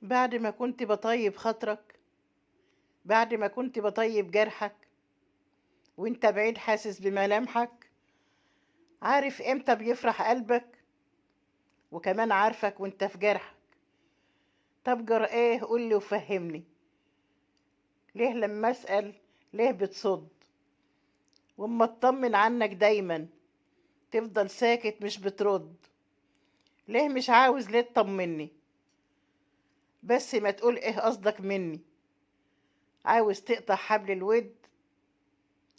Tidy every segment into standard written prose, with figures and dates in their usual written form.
بعد ما كنت بطيب خاطرك، بعد ما كنت بطيب جرحك، وانت بعيد حاسس بملامحك، عارف امتى بيفرح قلبك، وكمان عارفك وانت في جرحك. طب جرى ايه؟ قولي وفهمني، ليه لما اسأل ليه بتصد؟ واما اطمن عنك دايما تفضل ساكت مش بترد. ليه مش عاوز ليه تطمني؟ بس ما تقول ايه قصدك مني؟ عاوز تقطع حبل الود؟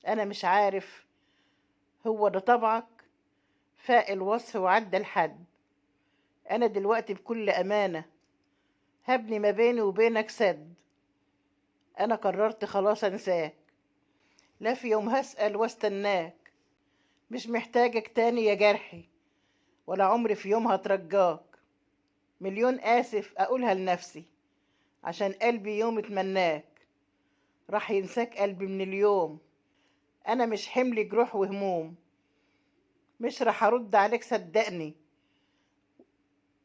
انا مش عارف، هو ده طبعك؟ فاق الوصف وعدى الحد. انا دلوقتي بكل امانة هبني ما بيني وبينك سد. انا قررت خلاص انساك، لا في يوم هسأل واستناك. مش محتاجك تاني يا جرحي، ولا عمري في يوم هترجاك. مليون آسف أقولها لنفسي، عشان قلبي يوم اتمناك. راح ينساك قلبي من اليوم. أنا مش حمل جروح وهموم، مش راح أرد عليك صدقني،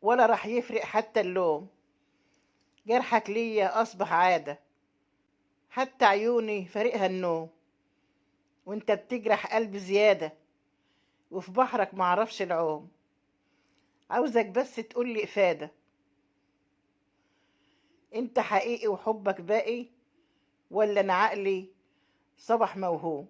ولا راح يفرق حتى اللوم. جرحك ليا أصبح عادة، حتى عيوني فارقها النوم. وانت بتجرح قلبي زيادة، وفي بحرك معرفش العوم. عاوزك بس تقولي إفادة، انت حقيقي وحبك باقي، ولا انا عقلي صبح موهوم؟